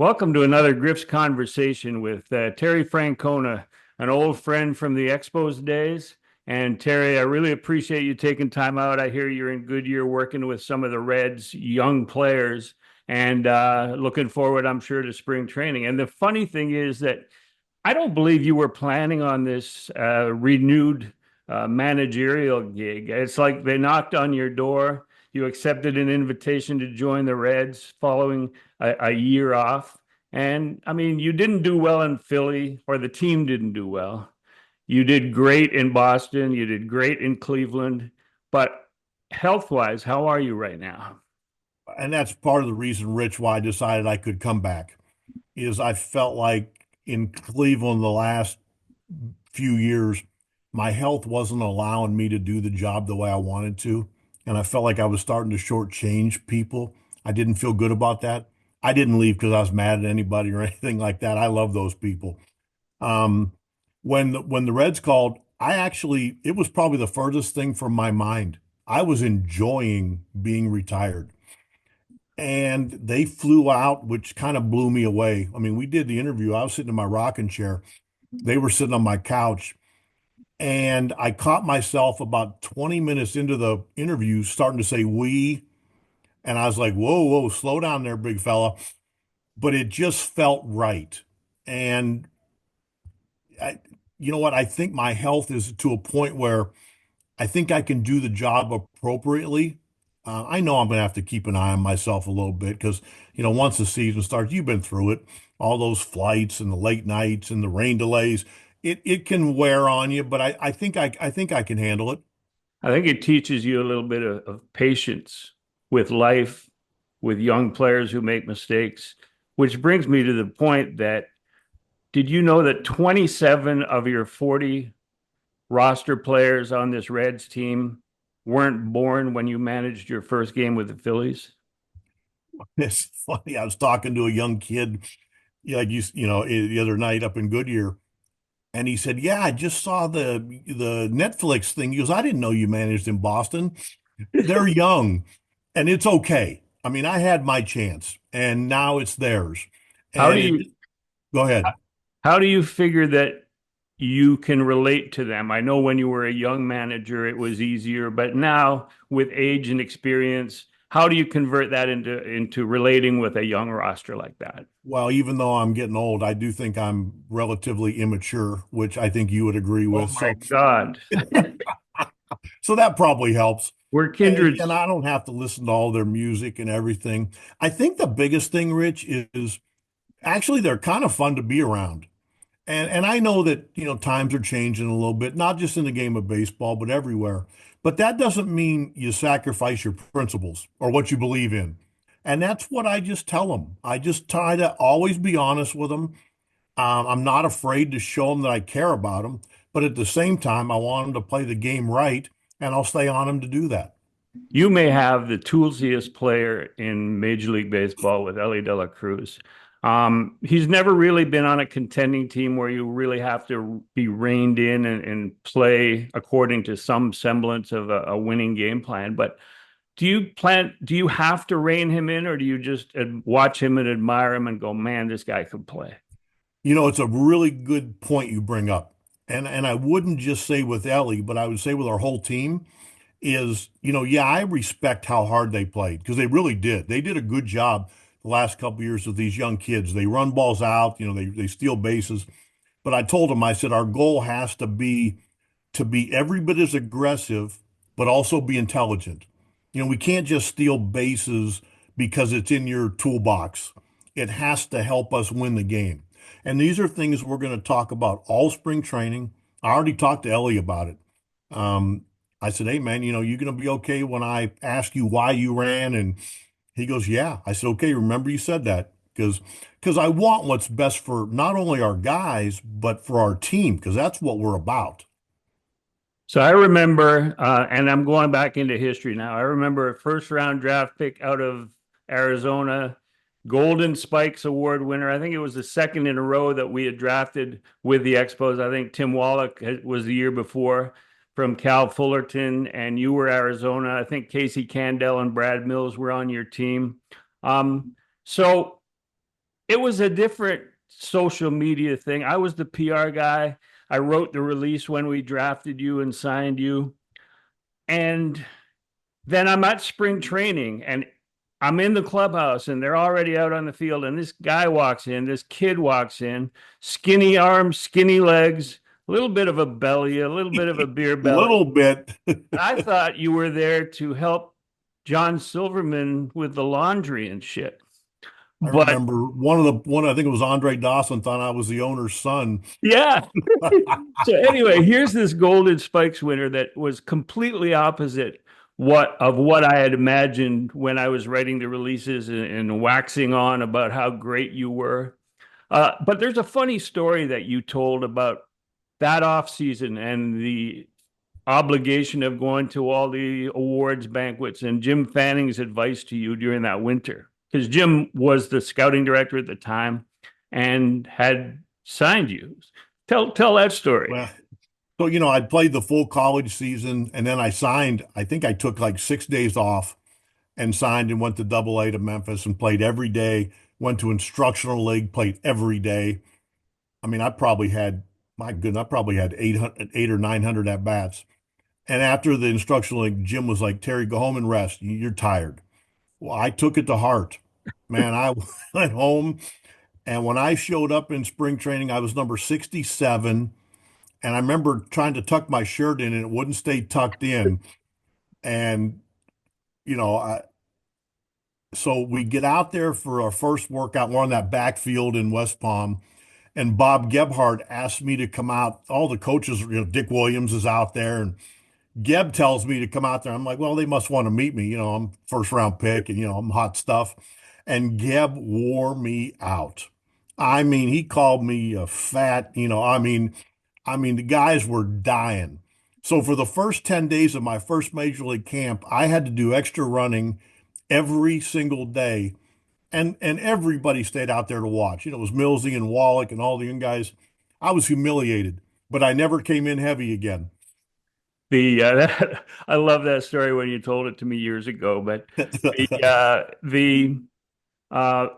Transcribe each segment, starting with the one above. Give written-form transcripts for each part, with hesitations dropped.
Welcome to another Griff's Conversation with Terry Francona, an old friend from the Expos days. And Terry, I really appreciate you taking time out. I hear you're in Goodyear working with some of the Reds' young players and looking forward, I'm sure, to spring training. And the funny thing is that I don't believe you were planning on this renewed managerial gig. It's like they knocked on your door. You accepted an invitation to join the Reds following a year off. And I mean, you didn't do well in Philly, or the team didn't do well. You did great in Boston. You did great in Cleveland. But health wise, how are you right now? And that's part of the reason, Rich, why I decided I could come back, is I felt like in Cleveland the last few years, my health wasn't allowing me to do the job the way I wanted to. And I felt like I was starting to shortchange people. I didn't feel good about that. I didn't leave because I was mad at anybody or anything like that. I love those people. Um, when the Reds called, it was probably the furthest thing from my mind. I was enjoying being retired. And they flew out, which kind of blew me away. I mean, we did the interview. I was sitting in my rocking chair. They were sitting on my couch. And I caught myself about 20 minutes into the interview starting to say we. And I was like, whoa, whoa, slow down there, big fella. But it just felt right. And I, you know what? I think my health is to a point where I think I can do the job appropriately. I know I'm going to have to keep an eye on myself a little bit because, once the season starts, you've been through it, all those flights and the late nights and the rain delays. It can wear on you, but I think I can handle it. I think it teaches you a little bit of patience with life, with young players who make mistakes, which brings me to the point that did you know that 27 of your 40 roster players on this Reds team weren't born when you managed your first game with the Phillies? It's funny. I was talking to a young kid, yeah, like the other night up in Goodyear, and he said, "Yeah, I just saw the Netflix thing." He goes, "I didn't know you managed in Boston." They're young, and it's okay. I mean, I had my chance, and now it's theirs. How do And you go ahead. how do you figure that you can relate to them? I know when you were a young manager, it was easier, but now with age and experience, how do you convert that into relating with a young roster like that? Well, even though I'm getting old, I do think I'm relatively immature, which I think you would agree Oh with. my So, God. so that probably helps. We're And kindred. I don't have to listen to all their music and everything. I think the biggest thing, Rich, is actually they're kind of fun to be around. And I know that, times are changing a little bit, not just in the game of baseball, but everywhere. But that doesn't mean you sacrifice your principles or what you believe in. And that's what I just tell them. I just try to always be honest with them. I'm not afraid to show them that I care about them, but at the same time, I want them to play the game right, and I'll stay on them to do that. You may have the toolsiest player in Major League Baseball with Elly de la Cruz. He's never really been on a contending team where you really have to be reined in and play according to some semblance of a winning game plan. But do you have to rein him in, or do you just watch him and admire him and go, man, this guy could play? It's a really good point you bring up. And I wouldn't just say with Ellie, but I would say with our whole team is, yeah, I respect how hard they played because they really did. They did a good job the last couple of years with these young kids. They run balls out, they steal bases. But I told them, I said, our goal has to be every bit as aggressive, but also be intelligent. We can't just steal bases because it's in your toolbox. It has to help us win the game. And these are things we're going to talk about all spring training. I already talked to Ellie about it. Um, I said, hey, man, you're going to be okay when I ask you why you ran. And he goes, yeah. I said, okay, remember you said that because I want what's best for not only our guys, but for our team, because that's what we're about. So I remember, and I'm going back into history now. I remember a first round draft pick out of Arizona, Golden Spikes Award winner. I think it was the second in a row that we had drafted with the Expos. I think Tim Wallach was the year before from Cal Fullerton, and you were Arizona. I think Casey Candell and Brad Mills were on your team. So it was a different social media thing. I was the PR guy. I wrote the release when we drafted you and signed you. And then I'm at spring training and I'm in the clubhouse and they're already out on the field. And this guy walks in, this kid walks in, skinny arms, skinny legs, a little bit of a belly, a little bit of a beer belly. Little bit. I thought you were there to help John Silverman with the laundry and shit. I But remember I think it was Andre Dawson thought I was the owner's son. yeah. So anyway, here's this Golden Spikes winner that was completely opposite what I had imagined when I was writing the releases and waxing on about how great you were. But there's a funny story that you told about that off season and the obligation of going to all the awards banquets and Jim Fanning's advice to you during that winter. Because Jim was the scouting director at the time and had signed you. Tell that story. Well, so I played the full college season and then I signed. I think I took like 6 days off and signed and went to Double A to Memphis and played every day. Went to instructional league, played every day. I mean, my goodness, I probably had 800, 8 or 900 at bats. And after the instructional league, Jim was like, Terry, go home and rest. You're tired. Well, I took it to heart. Man, I went home. And when I showed up in spring training, I was number 67. And I remember trying to tuck my shirt in and it wouldn't stay tucked in. And, you know, I, so we get out there for our first workout. We're on that backfield in West Palm. And Bob Gebhardt asked me to come out. All the coaches, Dick Williams is out there. And Geb tells me to come out there. I'm like, well, they must want to meet me. I'm first round pick and, I'm hot stuff. And Geb wore me out. I mean, he called me a fat, the guys were dying. So for the first 10 days of my first major league camp, I had to do extra running every single day. And everybody stayed out there to watch. It was Millsy and Wallach and all the young guys. I was humiliated, but I never came in heavy again. I love that story when you told it to me years ago. But the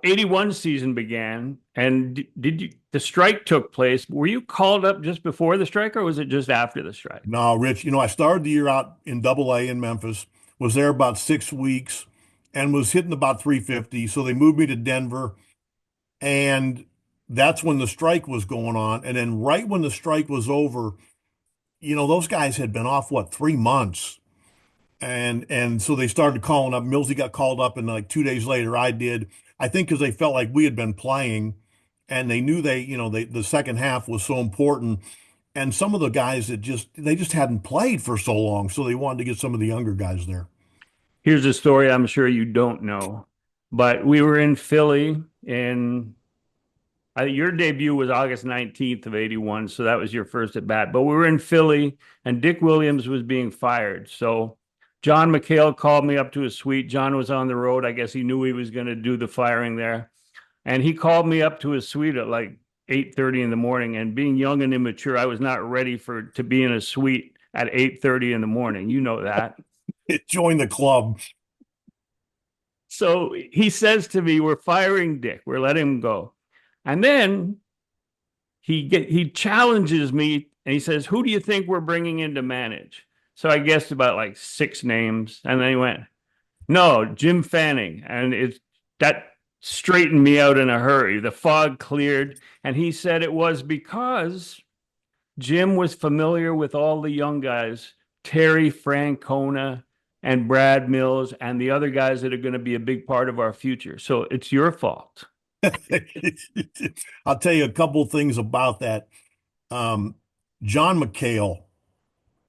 81 season began, and did you the strike took place? Were you called up just before the strike, or was it just after the strike? No, Rich, I started the year out in Double A in Memphis, was there about 6 weeks, and was hitting about 350. So they moved me to Denver, and that's when the strike was going on. And then right when the strike was over, those guys had been off, what, 3 months. And so they started calling up. Millsy got called up, and like 2 days later, I did. I think because they felt like we had been playing, and they knew the second half was so important. And some of the guys they just hadn't played for so long, so they wanted to get some of the younger guys there. Here's a story I'm sure you don't know, but we were in Philly in your debut was August 19th of 81, so that was your first at bat. But we were in Philly and Dick Williams was being fired. So John McHale called me up to his suite. John was on the road. I guess he knew he was going to do the firing there. And he called me up to his suite at like 8:30 in the morning. And being young and immature, I was not ready to be in a suite at 8:30 in the morning. You know that. Join the club. So he says to me, we're firing Dick. We're letting him go. And then he challenges me and he says, who do you think we're bringing in to manage? So I guessed about like 6 names. And then he went, no, Jim Fanning. And that straightened me out in a hurry. The fog cleared. And he said it was because Jim was familiar with all the young guys, Terry Francona and Brad Mills and the other guys that are going to be a big part of our future. So it's your fault. I'll tell you a couple things about that. John McHale,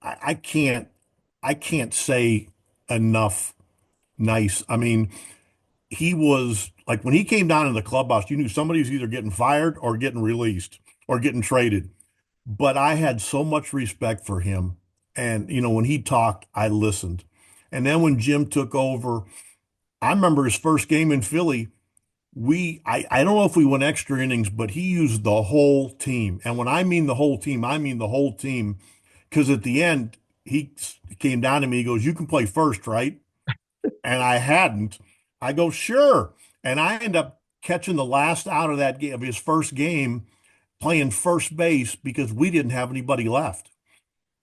I can't say enough nice. I mean, he was like when he came down in the clubhouse, you knew somebody was either getting fired or getting released or getting traded. But I had so much respect for him. And, when he talked, I listened. And then when Jim took over, I remember his first game in Philly. I don't know if we went extra innings, but he used the whole team. And when I mean the whole team, I mean the whole team. Because at the end, he came down to me, he goes, you can play first, right? And I hadn't. I go, sure. And I end up catching the last out of that game of his first game, playing first base because we didn't have anybody left.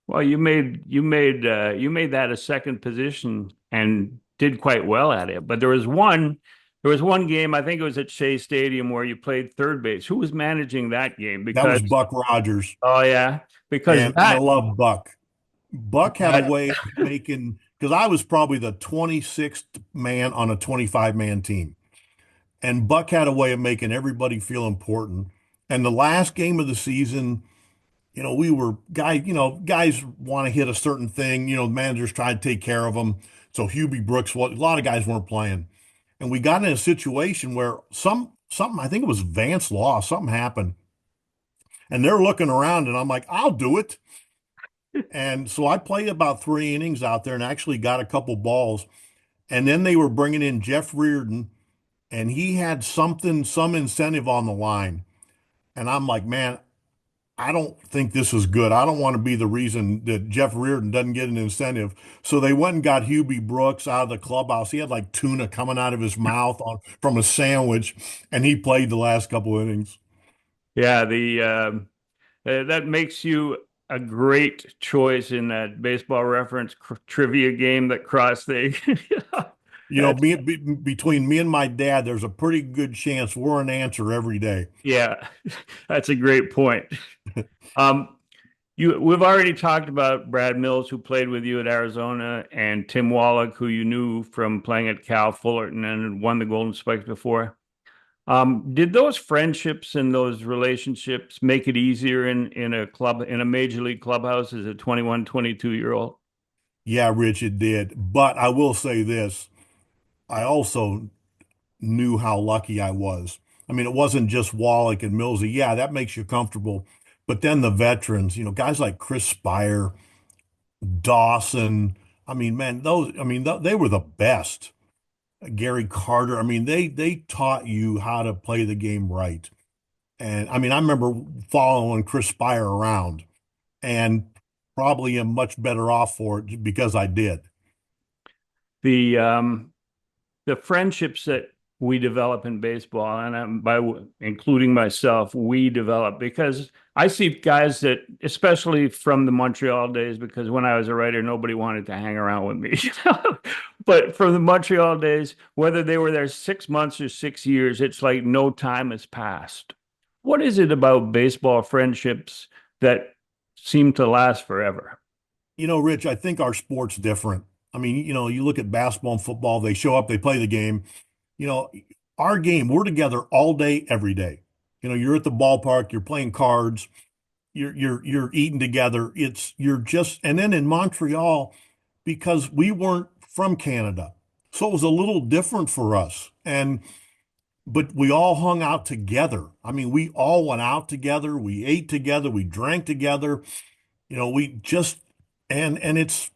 Well, you made that a second position and did quite well at it. But there was one game, I think it was at Shea Stadium, where you played third base. Who was managing that game? That was Because Buck Rodgers, oh yeah, because and I love Buck. Buck had a that way of making, because I was probably the 26th man on a 25-man team. And Buck had a way of making everybody feel important. And the last game of the season, guys want to hit a certain thing. Managers try to take care of them. So Hubie Brooks, a lot of guys weren't playing. And we got in a situation where something, I think it was Vance Law, something happened. And they're looking around and I'm like, I'll do it. And so I played about 3 innings out there and actually got a couple balls. And then they were bringing in Jeff Reardon, and he had some incentive on the line. And I'm like, man, I don't think this is good. I don't want to be the reason that Jeff Reardon doesn't get an incentive. So they went and got Hubie Brooks out of the clubhouse. He had like tuna coming out of his mouth from a sandwich, and he played the last couple innings. yeah, the that makes you a great choice in that baseball reference trivia game that crossed the. That's Between me and my dad, there's a pretty good chance we're an answer every day. yeah, that's a great point. Um, we've already talked about Brad Mills, who played with you at Arizona, and Tim Wallach, who you knew from playing at Cal Fullerton and won the Golden Spikes before. Did those friendships and those relationships make it easier in a major league clubhouse as a 21, 22-year-old? Yeah, Rich, it did. But I will say this. I also knew how lucky I was. I mean, it wasn't just Wallach and Millsy. Yeah, that makes you comfortable. But then the veterans, guys like Chris Spire, Dawson. I mean, man, they were the best. Gary Carter. I mean, they taught you how to play the game right. And I mean, I remember following Chris Spire around and probably am much better off for it because I did. The friendships that we develop in baseball, and including myself, we develop because I see guys that, especially from the Montreal days, because when I was a writer, nobody wanted to hang around with me. But from the Montreal days, whether they were there 6 months or 6 years, it's like no time has passed. What is it about baseball friendships that seem to last forever? Rich, I think our sport's different. I mean, you look at basketball and football, they show up, they play the game. You know, our game, we're together all day, every day. You're at the ballpark, you're playing cards, you're eating together. And then in Montreal, because we weren't from Canada, so it was a little different for us. But we all hung out together. I mean, we all went out together, we ate together, we drank together. We just and it's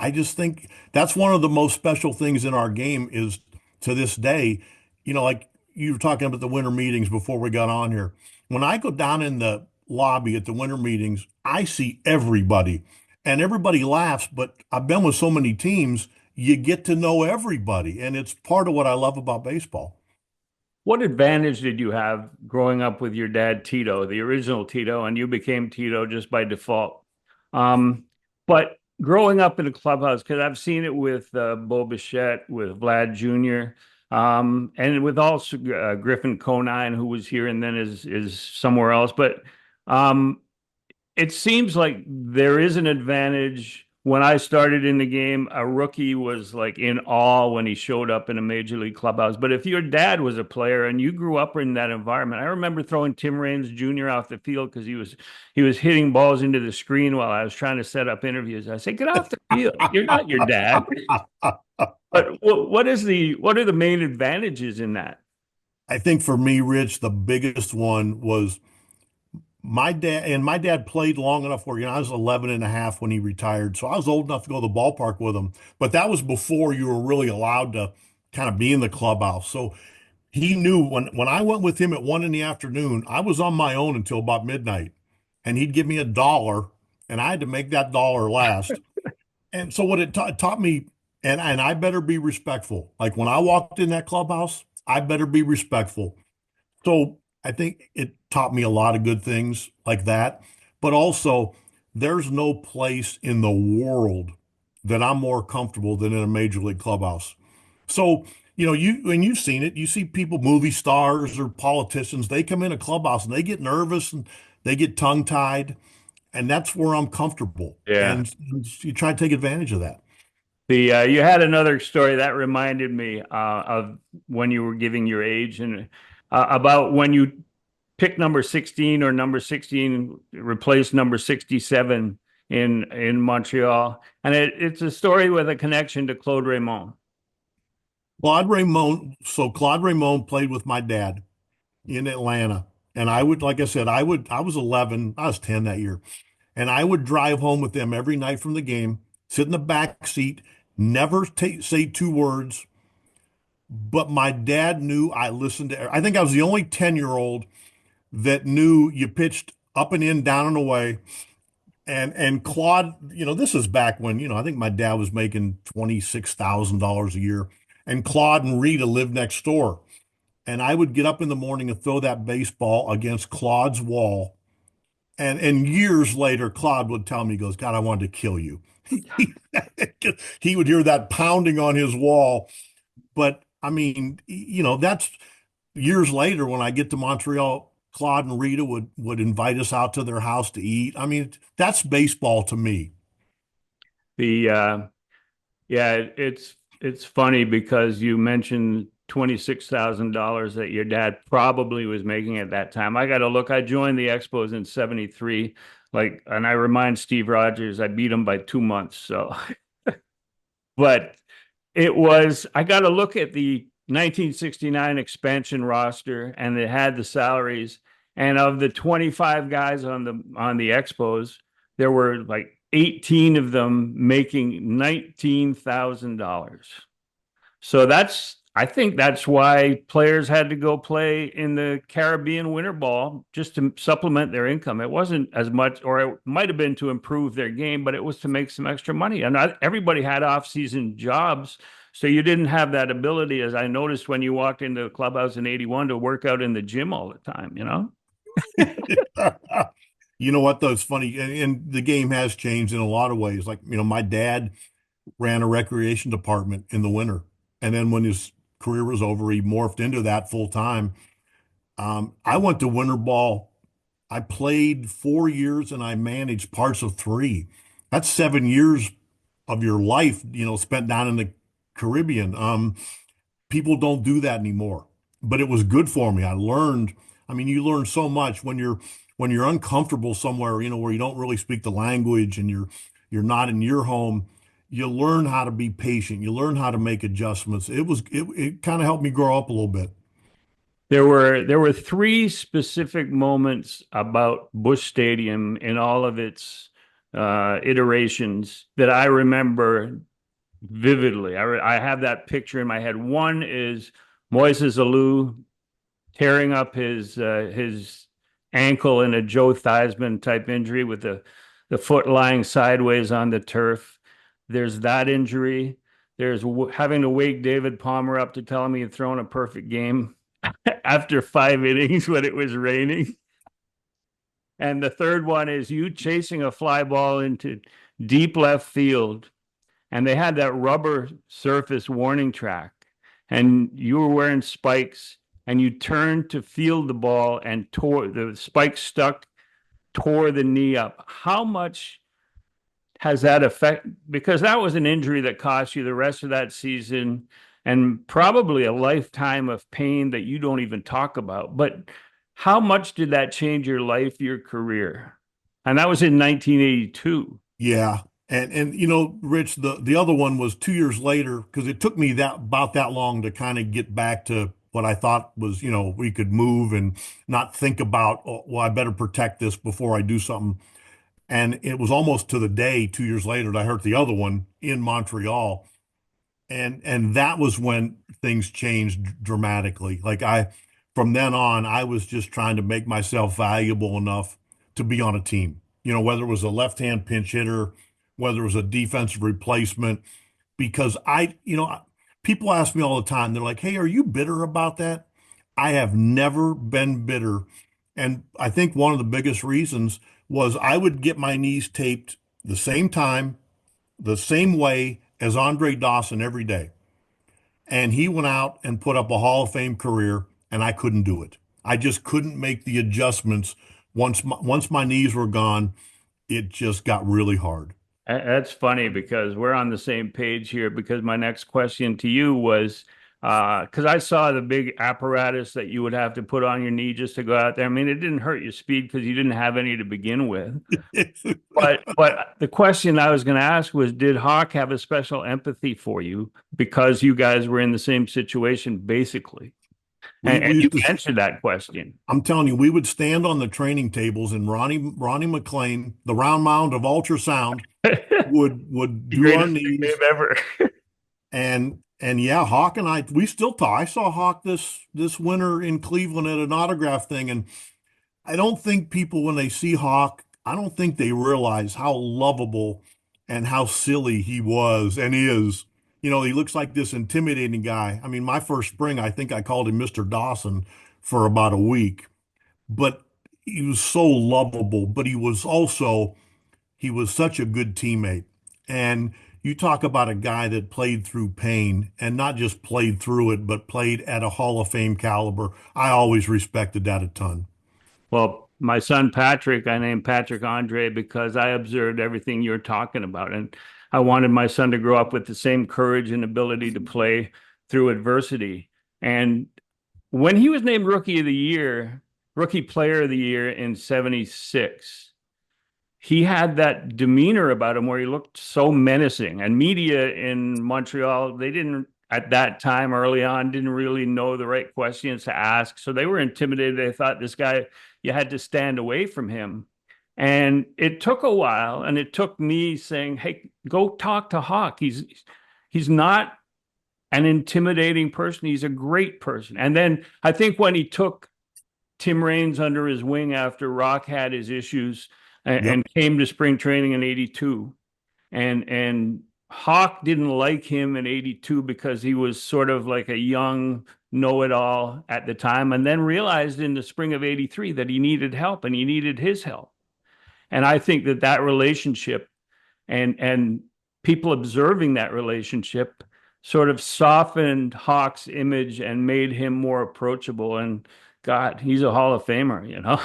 I just think that's one of the most special things in our game is to this day, like you were talking about the winter meetings before we got on here. When I go down in the lobby at the winter meetings, I see everybody and everybody laughs, but I've been with so many teams, you get to know everybody. And it's part of what I love about baseball. What advantage did you have growing up with your dad, Tito, the original Tito, and you became Tito just by default? But growing up in a clubhouse, because I've seen it with Bo Bichette, with Vlad Jr., and with also Griffin Conine, who was here and then is somewhere else. But um, it seems like there is an advantage. When I started in the game, a rookie was like in awe when he showed up in a major league clubhouse. But if your dad was a player and you grew up in that environment, I remember throwing Tim Raines Jr. off the field because he was hitting balls into the screen while I was trying to set up interviews. I said, "Get off the field! You're not your dad." But what are the main advantages in that? I think for me, Rich, the biggest one was my dad played long enough where, I was 11 and a half when he retired. So I was old enough to go to the ballpark with him, but that was before you were really allowed to kind of be in the clubhouse. So he knew when I went with him at 1 in the afternoon, I was on my own until about midnight and he'd give me $1 and I had to make that dollar last. And so what it taught me, and I better be respectful. Like when I walked in that clubhouse, I better be respectful. So I think it taught me a lot of good things like that. But also, there's no place in the world that I'm more comfortable than in a major league clubhouse. So, when you've seen it, you see people, movie stars or politicians, they come in a clubhouse and they get nervous and they get tongue-tied, and that's where I'm comfortable. Yeah. And you try to take advantage of that. The you had another story that reminded me of when you were giving your age and about when you pick number 16 or number 16 replace number 67 in Montreal. And it's a story with a connection to Claude Raymond. Claude Raymond played with my dad in Atlanta. And like I said, I was 11, I was 10 that year. And I would drive home with them every night from the game, sit in the back seat, never say two words. But my dad knew I listened to, I think I was the only 10-year-old that knew you pitched up and in, down and away. And Claude, this is back when, I think my dad was making $26,000 a year. And Claude and Rita lived next door. And I would get up in the morning and throw that baseball against Claude's wall. And years later, Claude would tell me, he goes, God, I wanted to kill you. He would hear that pounding on his wall. But I mean, that's years later when I get to Montreal, Claude and Rita would invite us out to their house to eat. I mean, that's baseball to me. The Yeah, it's funny because you mentioned $26,000 that your dad probably was making at that time. I got to look. I joined the Expos in '73, and I remind Steve Rodgers, I beat him by 2 months. So, but I got to look at the 1969 expansion roster, and it had the salaries. And of the 25 guys on the Expos, there were like 18 of them making $19,000. So I think that's why players had to go play in the Caribbean Winter Ball just to supplement their income. It wasn't as much, or it might have been to improve their game, but it was to make some extra money. And everybody had off-season jobs. So you didn't have that ability, as I noticed when you walked into the clubhouse in '81, to work out in the gym all the time, you know? You know what, though? It's funny. And the game has changed in a lot of ways. Like, my dad ran a recreation department in the winter. And then when his career was over, he morphed into that full time. I went to winter ball. I played 4 years and I managed parts of three. That's 7 years of your life, spent down in the Caribbean. People don't do that anymore, but it was good for me. I mean, you learn so much when you're uncomfortable somewhere, where you don't really speak the language and you're not in your home. You learn how to be patient. You learn how to make adjustments. It kind of helped me grow up a little bit. There were three specific moments about Busch Stadium in all of its iterations that I remember vividly. I have that picture in my head. One is Moises Alou tearing up his ankle in a Joe Theismann type injury with the foot lying sideways on the turf. There's that injury. There's having to wake David Palmer up to tell him he had thrown a perfect game after 5 innings when it was raining. And the third one is you chasing a fly ball into deep left field, and they had that rubber surface warning track, and you were wearing spikes, and you turned to field the ball and the spike stuck, tore the knee up. How much has that affect? Because that was an injury that cost you the rest of that season and probably a lifetime of pain that you don't even talk about. But how much did that change your life, your career? And that was in 1982. Yeah. And Rich, the other one was 2 years later because it took me about that long to kind of get back to what I thought was, we could move and not think about, oh, well, I better protect this before I do something. And it was almost to the day 2 years later that I hurt the other one in Montreal. And that was when things changed dramatically. From then on, I was just trying to make myself valuable enough to be on a team. Whether it was a left-hand pinch hitter, whether it was a defensive replacement, because people ask me all the time, they're like, hey, are you bitter about that? I have never been bitter. And I think one of the biggest reasons was I would get my knees taped the same time, the same way as Andre Dawson every day. And he went out and put up a Hall of Fame career, and I couldn't do it. I just couldn't make the adjustments. Once my knees were gone, it just got really hard. That's funny because we're on the same page here because my next question to you was because I saw the big apparatus that you would have to put on your knee just to go out there. I mean, it didn't hurt your speed because you didn't have any to begin with. But the question I was going to ask was, did Hawk have a special empathy for you because you guys were in the same situation, basically? We And you used to, answered that question. I'm telling you, we would stand on the training tables, and Ronnie McLean, the round mound of ultrasound, would The do our greatest knees. nickname ever. And yeah, Hawk and I, we still talk. I saw Hawk this winter in Cleveland at an autograph thing, and I don't think people, when they see Hawk, I don't think they realize how lovable and how silly he was and is. You know, he looks like this intimidating guy. I mean, my first spring, I think I called him Mr. Dawson for about a week, but he was so lovable, but he was such a good teammate. And you talk about a guy that played through pain and not just played through it, but played at a Hall of Fame caliber. I always respected that a ton. Well, my son Patrick, I named Patrick Andre because I observed everything you're talking about. And I wanted my son to grow up with the same courage and ability to play through adversity. And when he was named Rookie of the Year, Rookie Player of the Year in 76, he had that demeanor about him where he looked so menacing. And media in Montreal, they didn't, at that time early on, didn't really know the right questions to ask. So they were intimidated. They thought this guy, you had to stand away from him. And it took a while, and it took me saying, hey, go talk to Hawk. He's not an intimidating person. He's a great person. And then I think when he took Tim Raines under his wing after Rock had his issues Yep. and came to spring training in 82, and Hawk didn't like him in 82 because he was sort of like a young know-it-all at the time, and then realized in the spring of 83 that he needed help and he needed his help. And I think that that relationship and people observing that relationship sort of softened Hawk's image and made him more approachable. And God, he's a Hall of Famer, you know.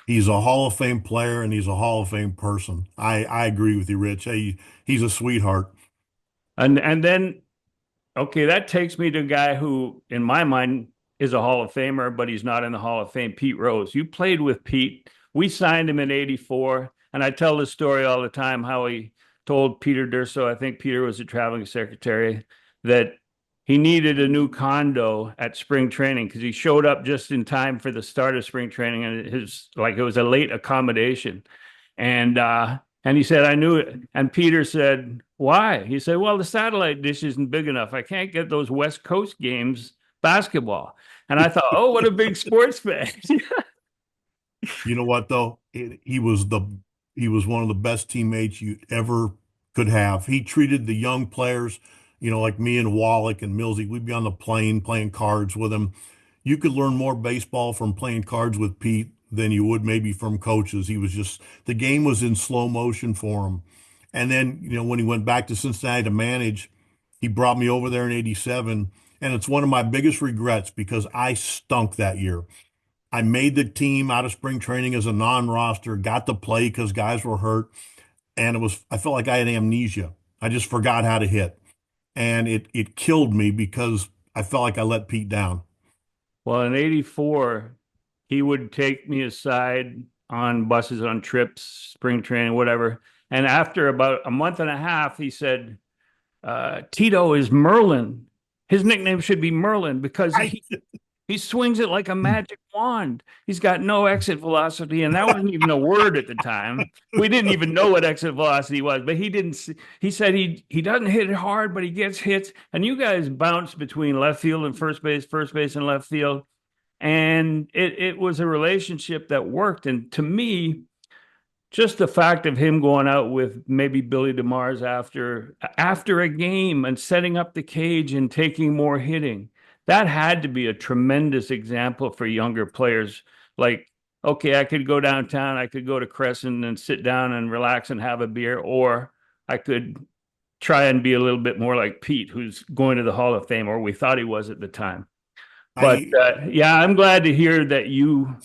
He's a Hall of Fame player and he's a Hall of Fame person. I agree with you, Rich. Hey, he's a sweetheart. And then okay, that takes me to a guy who, in my mind, is a Hall of Famer, but he's not in the Hall of Fame. Pete Rose. You played with Pete. We signed him in '84, and I tell this story all the time. How he told Peter Durso, I think Peter was the traveling secretary, that he needed a new condo at spring training because he showed up just in time for the start of spring training, and his like it was a late accommodation, and he said, I knew it. And Peter said, why? He said, well, the satellite dish isn't big enough. I can't get those West Coast games basketball. And I thought, oh, what a big sports fan. You know what though? He was one of the best teammates you ever could have. He treated the young players, you know, like me and Wallach and Millsy. We'd be on the plane playing cards with him. You could learn more baseball from playing cards with Pete than you would maybe from coaches. He was just the game was in slow motion for him. And then, you know, when he went back to Cincinnati to manage, he brought me over there in '87. And it's one of my biggest regrets because I stunk that year. I made the team out of spring training as a non-roster, got to play because guys were hurt, and I felt like I had amnesia. I just forgot how to hit. And it killed me because I felt like I let Pete down. Well, in '84, he would take me aside on buses, on trips, spring training, whatever. And after about a month and a half, he said, Tito is Merlin. His nickname should be Merlin because I he swings it like a magic wand. He's got no exit velocity, and that wasn't even a word at the time. We didn't even know what exit velocity was, but he didn't. He said he doesn't hit it hard, but he gets hits. And you guys bounce between left field and first base and left field, and it was a relationship that worked. And to me, just the fact of him going out with maybe Billy DeMars after a game and setting up the cage and taking more hitting, that had to be a tremendous example for younger players. Like, okay, I could go downtown, I could go to Crescent and sit down and relax and have a beer, or I could try and be a little bit more like Pete, who's going to the Hall of Fame, or we thought he was at the time. But I yeah, I'm glad to hear that you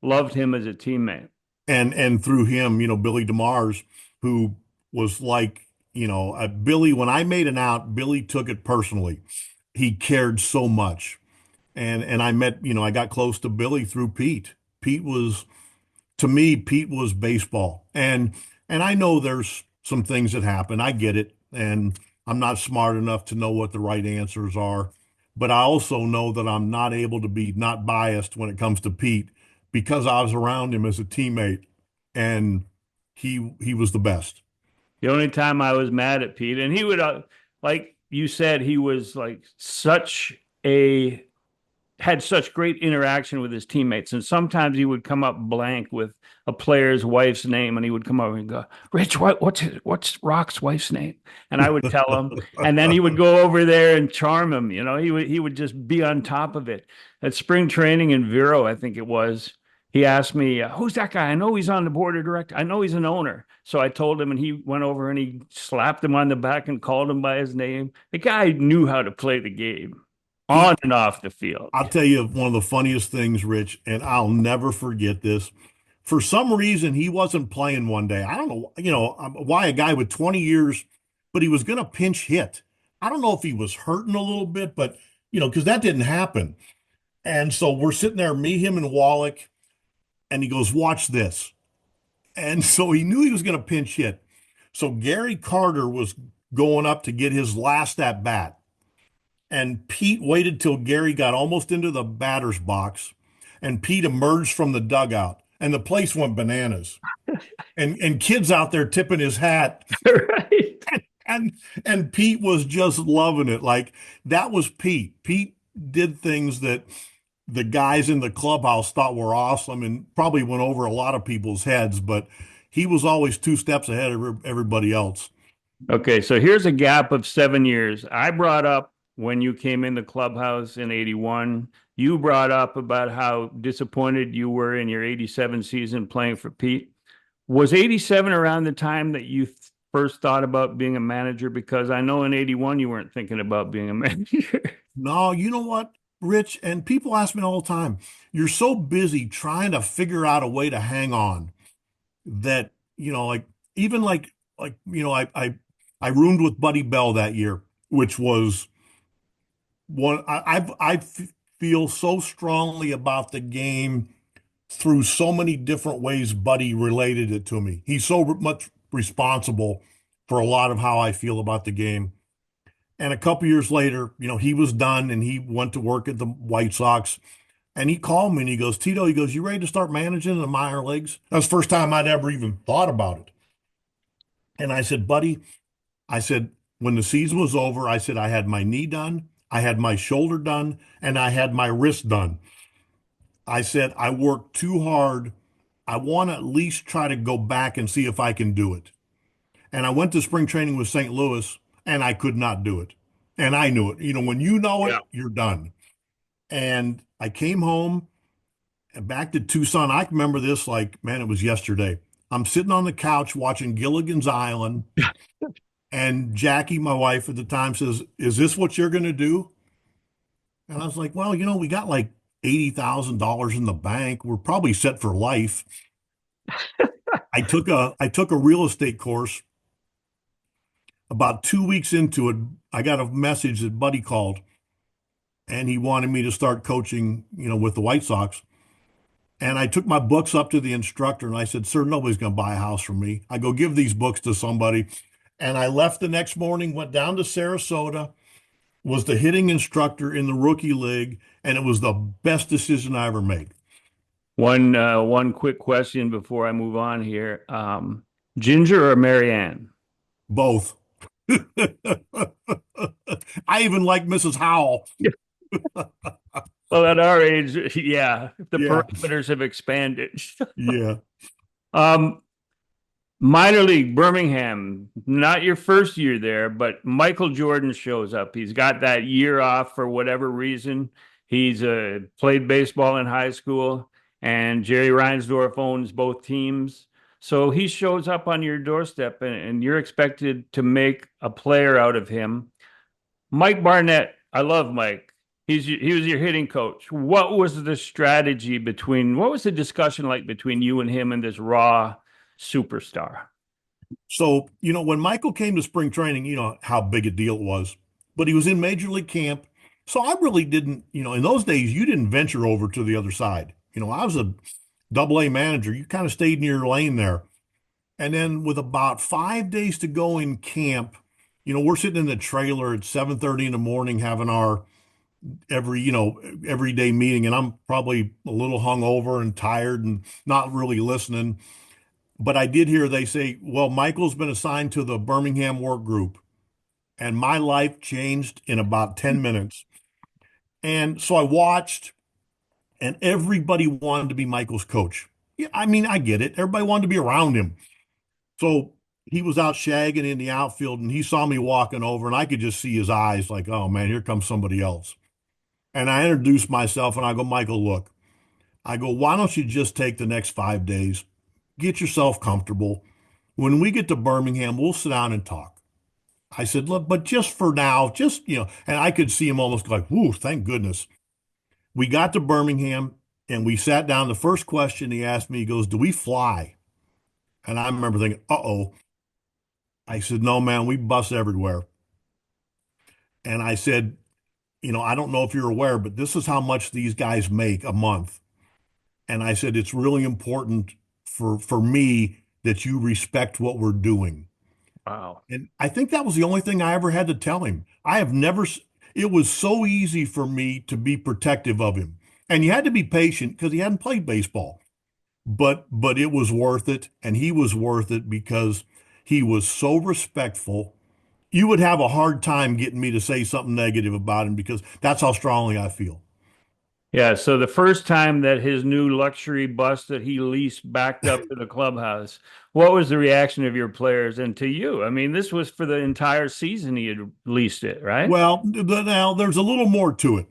loved him as a teammate. and through him, Billy DeMars, who was like, Billy, when I made an out, Billy took it personally. He cared so much. And I met, I got close to Billy through Pete. Pete was To me, Pete was baseball. And I know there's some things that happen. I get it. And I'm not smart enough to know what the right answers are. But I also know that I'm not able to be not biased when it comes to Pete because I was around him as a teammate and he was the best. The only time I was mad at Pete, and he would, like you said, he was like a had such great interaction with his teammates. And sometimes he would come up blank with a player's wife's name, and he would come over and go, "Rich, what's Rock's wife's name?" And I would tell him, and then he would go over there and charm him. He would just be on top of it. At spring training in Vero, I think it was. He asked me, "Who's that guy? I know he's on the board of directors. I know he's an owner." So I told him, and he went over and he slapped him on the back and called him by his name. The guy knew how to play the game on He, and off the field. I'll tell you one of the funniest things, Rich, and I'll never forget this. For some reason, he wasn't playing one day. I don't know, why a guy with 20 years, but he was going to pinch hit. I don't know if he was hurting a little bit, but, because that didn't happen. And so we're sitting there, me, him, and Wallach, and he goes, "Watch this." And so he knew he was going to pinch hit. So Gary Carter was going up to get his last at bat. And Pete waited till Gary got almost into the batter's box, and Pete emerged from the dugout, and the place went bananas. And kids out there tipping his hat, Right. and and Pete was just loving it. Like that was Pete. Pete did things that the guys in the clubhouse thought were awesome, and probably went over a lot of people's heads. But he was always two steps ahead of everybody else. Okay, so here's a gap of 7 years. I brought up when you came in the clubhouse in 81. You brought up about how disappointed you were in your 87 season playing for Pete. Was 87 around the time that you first thought about being a manager? Because I know in 81 you weren't thinking about being a manager. No, you know what, Rich? And people ask me all the time, you're so busy trying to figure out a way to hang on that, like even I roomed with Buddy Bell that year, which was one feel so strongly about the game through so many different ways Buddy related it to me. He's so much responsible for a lot of how I feel about the game. And a couple years later, he was done and he went to work at the White Sox. And he called me and he goes, "Tito," he goes, "You ready to start managing the minor leagues?" That was the first time I'd ever even thought about it. And I said, "Buddy," I said, "when the season was over, I said, I had my knee done, I had my shoulder done, and I had my wrist done. I said, I worked too hard. I want to at least try to go back and see if I can do it." And I went to spring training with St. Louis and I could not do it. And I knew it. When you know it, Yeah. you're done. And I came home and back to Tucson. I remember this like, man, it was yesterday. I'm sitting on the couch watching Gilligan's Island, and Jackie, my wife at the time, says, "Is this what you're going to do?" And I was like, "Well, we got like $80,000 in the bank. We're probably set for life." I took a real estate course. About 2 weeks into it, I got a message that Buddy called, and he wanted me to start coaching, with the White Sox. And I took my books up to the instructor and I said, "Sir, nobody's going to buy a house from me. I go give these books to somebody." And I left the next morning, went down to Sarasota, was the hitting instructor in the rookie league, and it was the best decision I ever made. One quick question before I move on here. Ginger or Marianne? Both. I even like Mrs. Howell. Well, at our age, yeah, the Yeah, parameters have expanded. yeah. Um, Minor league, Birmingham, not your first year there, but Michael Jordan shows up. He's got that year off for whatever reason. He's played baseball in high school, and Jerry Reinsdorf owns both teams. So he shows up on your doorstep, and you're expected to make a player out of him. Mike Barnett, I love Mike. He was your hitting coach. What was the strategy between, what was the discussion like between you and him and this raw superstar? So, when Michael came to spring training, you know how big a deal it was, but he was in major league camp. So I really didn't, in those days, you didn't venture over to the other side. I was a double A manager. You kind of stayed in your lane there. And then with about 5 days to go in camp, we're sitting in the trailer at 7:30 in the morning having our everyday meeting. And I'm probably a little hungover and tired and not really listening. But I did hear they say, well, Michael's been assigned to the Birmingham work group. And my life changed in about 10 minutes. And so I watched, and everybody wanted to be Michael's coach. Yeah, I mean, I get it. Everybody wanted to be around him. So he was out shagging in the outfield, and he saw me walking over, and I could just see his eyes like, oh man, here comes somebody else. And I introduced myself, and I go, Michael, look, I go, why don't you just take the next 5 days, get yourself comfortable. When we get to Birmingham, we'll sit down and talk. I said, look, but just for now, just, and I could see him almost like, whoo, thank goodness. We got to Birmingham and we sat down. The first question he asked me, he goes, do we fly? And I remember thinking, uh-oh. I said, no, man, we bus everywhere. And I said, I don't know if you're aware, but this is how much these guys make a month. And I said, it's really important for me that you respect what we're doing. Wow. And I think that was the only thing I ever had to tell him. I have never, it was so easy for me to be protective of him. And you had to be patient because he hadn't played baseball. But it was worth it. And he was worth it because he was so respectful. You would have a hard time getting me to say something negative about him because that's how strongly I feel. Yeah, so the first time that his new luxury bus that he leased backed up to the clubhouse, what was the reaction of your players and to you? I mean, this was for the entire season he had leased it, right? Well, now there's a little more to it.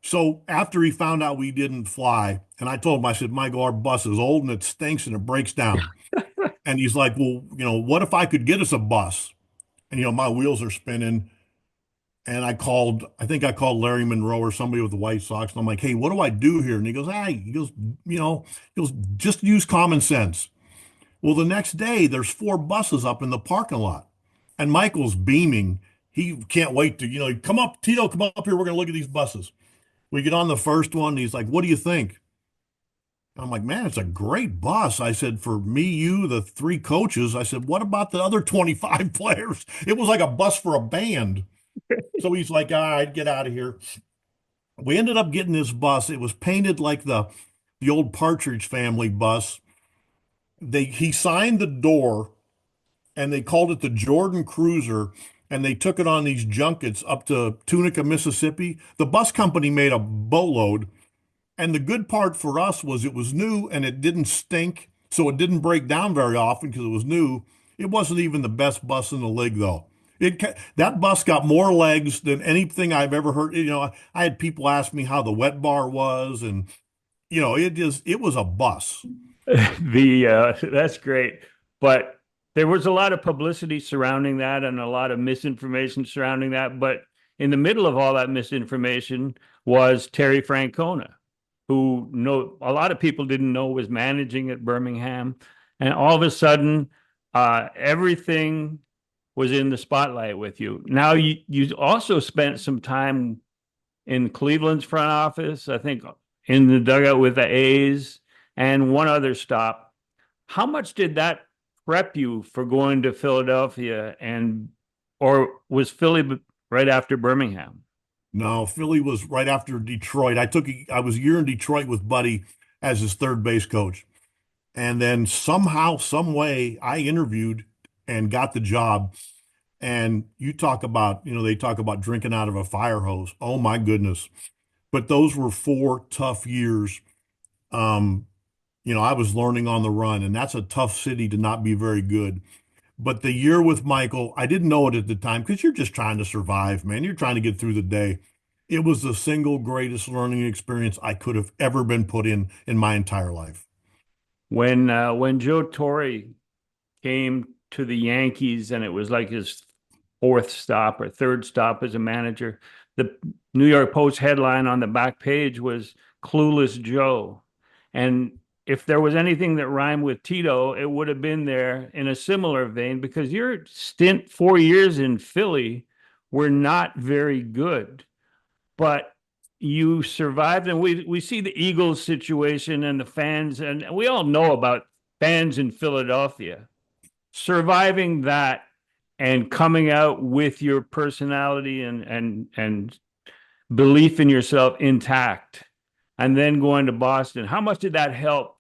So after he found out we didn't fly, and I told him, I said, Michael, our bus is old and it stinks and it breaks down. And he's like, well, what if I could get us a bus? And, my wheels are spinning. And I think I called Larry Monroe or somebody with the White Sox. And I'm like, hey, what do I do here? And he goes, just use common sense. Well, the next day, there's 4 buses up in the parking lot. And Michael's beaming. He can't wait to, come up, Tito, come up here. We're going to look at these buses. We get on the first one. And he's like, what do you think? I'm like, man, it's a great bus. I said, for me, you, the 3 coaches. I said, what about the other 25 players? It was like a bus for a band. So he's like, all right, get out of here. We ended up getting this bus. It was painted like the old Partridge Family bus. He signed the door and they called it the Jordan Cruiser. And they took it on these junkets up to Tunica, Mississippi. The bus company made a boatload. And the good part for us was it was new and it didn't stink. So it didn't break down very often because it was new. It wasn't even the best bus in the league, though. That bus got more legs than anything I've ever heard. I had people ask me how the wet bar was, and it was a bus. The that's great, but there was a lot of publicity surrounding that and a lot of misinformation surrounding that. But in the middle of all that misinformation was Terry Francona, who a lot of people didn't know was managing at Birmingham, and all of a sudden, everything was in the spotlight with you. Now you also spent some time in Cleveland's front office, I think in the dugout with the A's and one other stop. How much did that prep you for going to Philadelphia or was Philly right after Birmingham? No, Philly was right after Detroit. I was a year in Detroit with Buddy as his third base coach. And then somehow, some way, I interviewed and got the job. And you talk about, they talk about drinking out of a fire hose. Oh my goodness. But those were 4 tough years. Um, I was learning on the run, and that's a tough city to not be very good. But the year with Michael, I didn't know it at the time because you're just trying to survive, man. You're trying to get through the day. It was the single greatest learning experience I could have ever been put in my entire life. When Joe Torre came to the Yankees and it was like his fourth stop or third stop as a manager, the New York Post headline on the back page was Clueless Joe. And if there was anything that rhymed with Tito, it would have been there in a similar vein because your stint 4 years in Philly were not very good, but you survived. And we see the Eagles situation and the fans, and we all know about fans in Philadelphia surviving that and coming out with your personality and belief in yourself intact and then going to Boston. How much did that help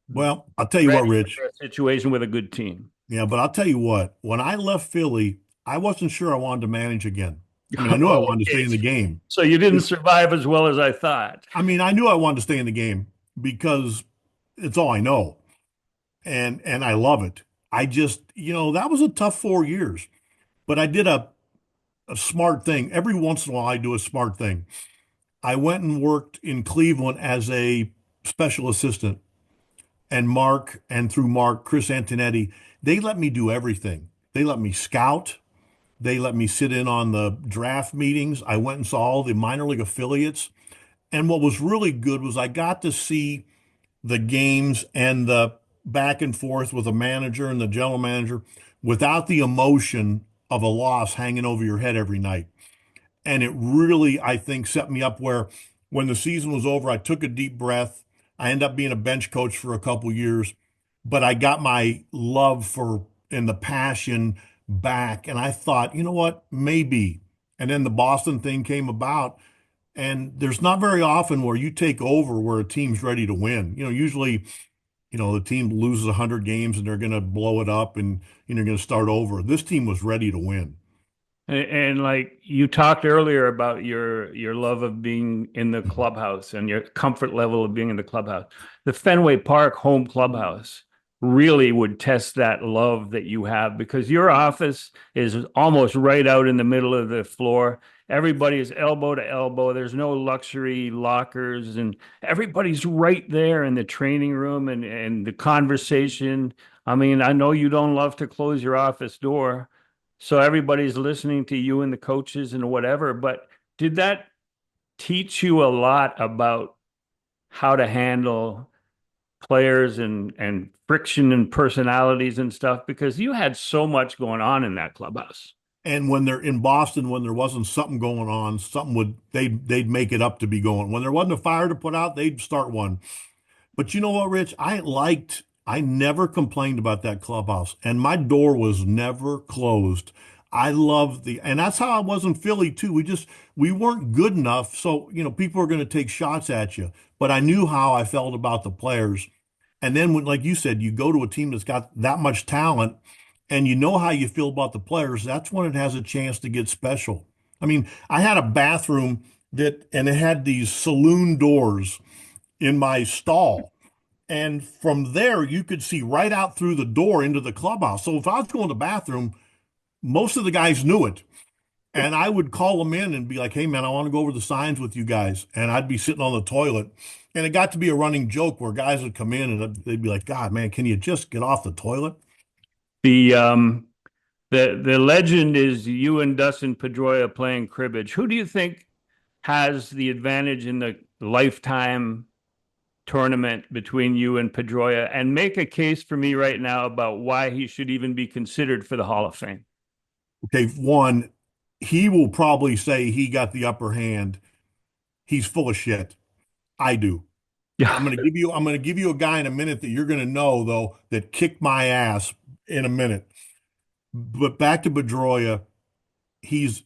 Well, I'll tell you what, ready Rich. for a situation with a good team? Yeah, but I'll tell you what, when I left Philly, I wasn't sure I wanted to manage again. I mean, I knew I Oh, wanted to stay okay. in the game. So you didn't survive as well as I thought. I mean, I knew I wanted to stay in the game because it's all I know. And I love it. I just, that was a tough 4 years, but I did a smart thing. Every once in a while, I do a smart thing. I went and worked in Cleveland as a special assistant, and through Mark, Chris Antonetti, they let me do everything. They let me scout. They let me sit in on the draft meetings. I went and saw all the minor league affiliates. And what was really good was I got to see the games and the back and forth with the manager and the general manager without the emotion of a loss hanging over your head every night. And it really, I think, set me up where when the season was over, I took a deep breath. I ended up being a bench coach for a couple years, but I got my love for and the passion back. And I thought, you know what, maybe. And then the Boston thing came about. And there's not very often where you take over where a team's ready to win. Usually, the team loses 100 games and they're going to blow it up and going to start over. This team was ready to win. And like you talked earlier about your love of being in the clubhouse and your comfort level of being in the clubhouse. The Fenway Park home clubhouse really would test that love that you have because your office is almost right out in the middle of the floor. Everybody is elbow to elbow. There's no luxury lockers, and everybody's right there in the training room and the conversation. I mean, I know you don't love to close your office door, so everybody's listening to you and the coaches and whatever. But did that teach you a lot about how to handle players and friction and personalities and stuff? Because you had so much going on in that clubhouse. And when they're in Boston, when there wasn't something going on, they'd make it up to be going. When there wasn't a fire to put out, they'd start one. But you know what, Rich? I never complained about that clubhouse, and my door was never closed. I love and that's how I was in Philly too. We weren't good enough. So, people are going to take shots at you, but I knew how I felt about the players. And then when, like you said, you go to a team that's got that much talent and you know how you feel about the players, that's when it has a chance to get special. I mean, I had a bathroom and it had these saloon doors in my stall. And from there, you could see right out through the door into the clubhouse. So if I was going to the bathroom, most of the guys knew it. And I would call them in and be like, hey, man, I want to go over the signs with you guys. And I'd be sitting on the toilet. And it got to be a running joke where guys would come in and they'd be like, God, man, can you just get off the toilet? The the legend is you and Dustin Pedroia playing cribbage. Who do you think has the advantage in the lifetime tournament between you and Pedroia? And make a case for me right now about why he should even be considered for the Hall of Fame. Okay, one, he will probably say he got the upper hand. He's full of shit. I do. Yeah. I'm gonna give you a guy in a minute that you're gonna know though that kicked my ass in a minute. But back to Pedroia, he's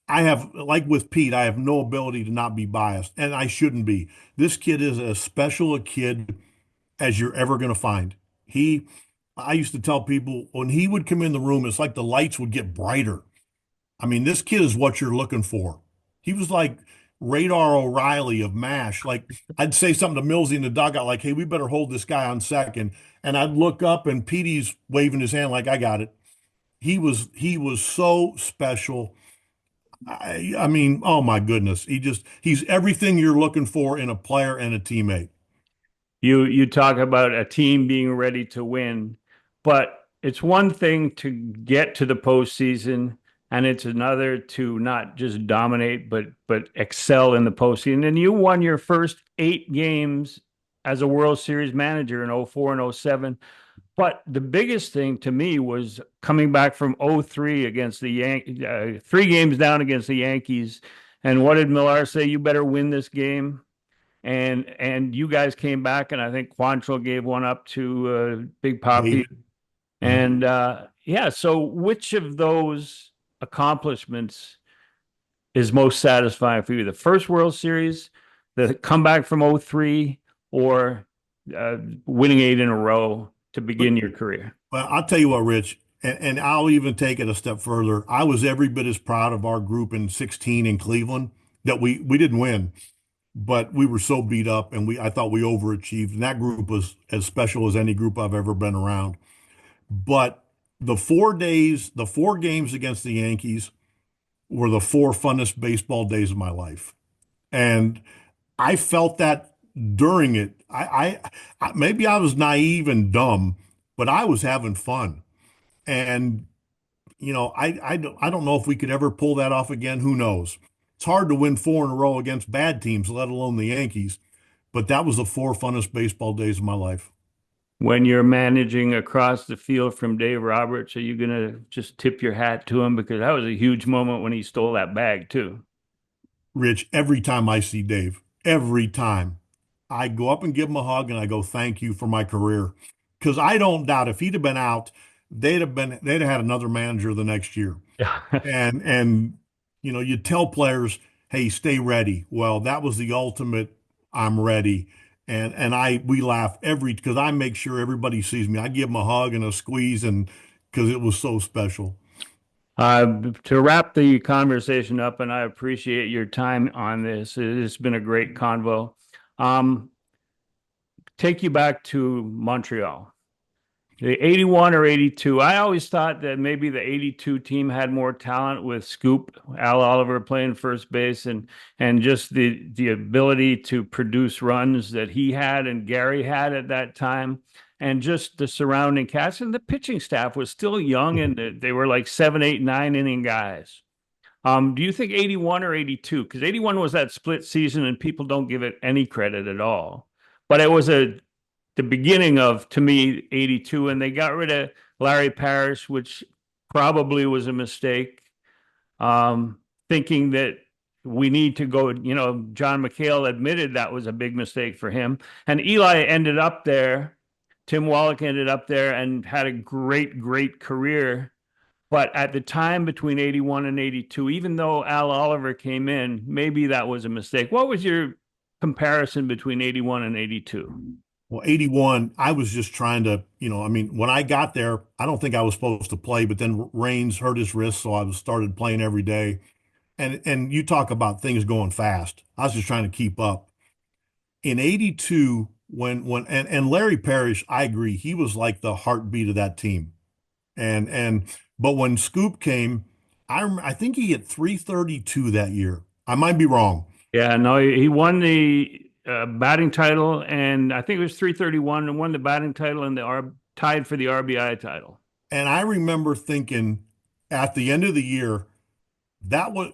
I have, like with Pete, I have no ability to not be biased, and I shouldn't be. This kid is as special a kid as you're ever going to find. I used to tell people when he would come in the room, it's like the lights would get brighter. I mean, this kid is what you're looking for. He was like Radar O'Reilly of MASH. Like I'd say something to Millsy in the dugout, like, "Hey, we better hold this guy on second." And I'd look up and Petey's waving his hand like, "I got it." He was so special. I mean, oh my goodness. He's everything you're looking for in a player and a teammate. You talk about a team being ready to win, but it's one thing to get to the postseason, and it's another to not just dominate, but excel in the postseason. And you won your first 8 games as a World Series manager in '04 and '07. But the biggest thing to me was coming back from '03 against the 3 games down against the Yankees. And what did Millar say? You better win this game. And you guys came back, and I think Quantrill gave one up to Big Poppy. David. Yeah. And yeah, so which of those accomplishments is most satisfying for you? The first World Series, the comeback from '03, or winning 8 in a row to But begin your career? Well, I'll tell you what, Rich, and I'll even take it a step further. I was every bit as proud of our group in 16 in Cleveland that we didn't win, but we were so beat up and I thought we overachieved. And that group was as special as any group I've ever been around. But the 4 games against the Yankees were the 4 funnest baseball days of my life. And I felt that during it. Maybe I was naive and dumb, but I was having fun. And I don't know if we could ever pull that off again. Who knows? It's hard to win 4 in a row against bad teams, let alone the Yankees. But that was the 4 funnest baseball days of my life. When you're managing across the field from Dave Roberts, are you going to just tip your hat to him? Because that was a huge moment when he stole that bag, too. Rich, every time I see Dave, every time I go up and give him a hug and I go, "Thank you for my career." Because I don't doubt if he'd have been out, they'd have had another manager the next year. Yeah. And you tell players, "Hey, stay ready." Well, that was the ultimate, "I'm ready." And we laugh because I make sure everybody sees me. I give them a hug and a squeeze, and because it was so special. To wrap the conversation up, and I appreciate your time on this. It's been a great convo. Um, Take you back to Montreal. The 81 or 82. I always thought that maybe the 82 team had more talent with Scoop, Al Oliver playing first base, and just the ability to produce runs that he had and Gary had at that time, and just the surrounding cast. And the pitching staff was still young, and they were like 7, 8, 9 inning guys. Do you think 81 or 82? Because 81 was that split season, and people don't give it any credit at all. But it was the beginning of, to me, 82, and they got rid of Larry Parrish, which probably was a mistake, thinking that we need to go. John McHale admitted that was a big mistake for him. And Eli ended up there. Tim Wallach ended up there and had a great, great career. But at the time between 81 and 82, even though Al Oliver came in, maybe that was a mistake. What was your comparison between 81 and 82? Well, 81, I was just trying to, I mean, when I got there, I don't think I was supposed to play, but then Raines hurt his wrist, so I was started playing every day. And you talk about things going fast. I was just trying to keep up. In 82, and Larry Parrish, I agree, he was like the heartbeat of that team. And but when Scoop came, I think he hit 332 that year. I might be wrong. Yeah, no, he won the batting title, and I think it was 331, and won the batting title and tied for the RBI title. And I remember thinking at the end of the year,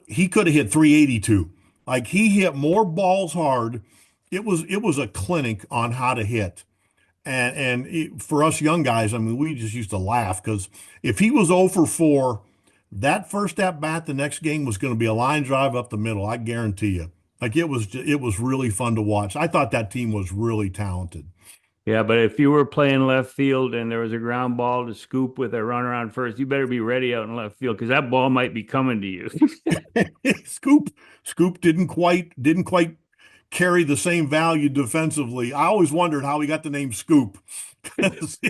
he could have hit 382. Like he hit more balls hard. It was a clinic on how to hit. For us young guys, I mean, we just used to laugh because if he was 0 for 4, that first at bat the next game was going to be a line drive up the middle. I guarantee you. Like it was really fun to watch. I thought that team was really talented. Yeah, but if you were playing left field and there was a ground ball to Scoop with a runner on first, you better be ready out in left field because that ball might be coming to you. Scoop Scoop didn't quite carry the same value defensively. I always wondered how he got the name Scoop.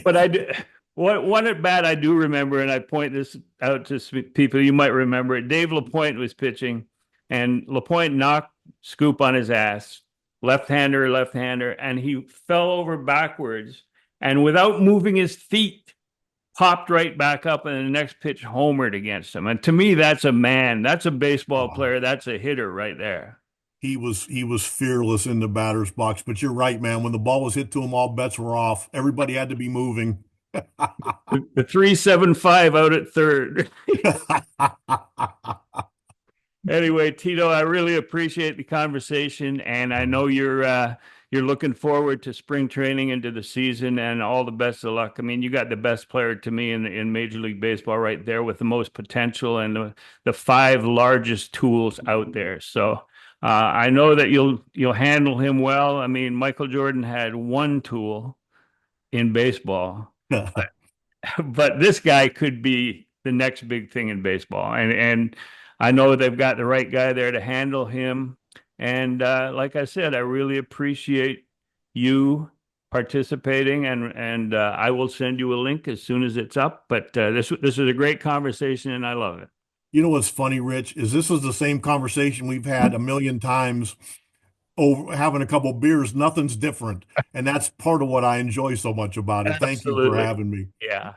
But I do, one at bat I do remember, and I point this out to people. You might remember it. Dave LaPointe was pitching, and LaPointe knocked scoop on his ass, left-hander, and he fell over backwards and without moving his feet, popped right back up and the next pitch homered against him. And to me, that's a man. That's a baseball Oh, player. That's a hitter right there. he was fearless in the batter's box. But you're right, man. When the ball was hit to him, all bets were off. Everybody had to be moving. The 375 out at third. Anyway, Tito, I really appreciate the conversation, and I know you're looking forward to spring training into the season, and all the best of luck. I mean, you got the best player to me in Major League Baseball right there with the most potential and the five largest tools out there. So I know that you'll handle him well. I mean, Michael Jordan had one tool in baseball, but this guy could be the next big thing in baseball. And I know they've got the right guy there to handle him. And like I said, I really appreciate you participating, and I will send you a link as soon as it's up. But this is a great conversation, and I love it. You know what's funny, Rich, is this is the same conversation we've had a million times over having a couple beers. Nothing's different. And that's part of what I enjoy so much about it. Thank you for Absolutely. having me. Yeah.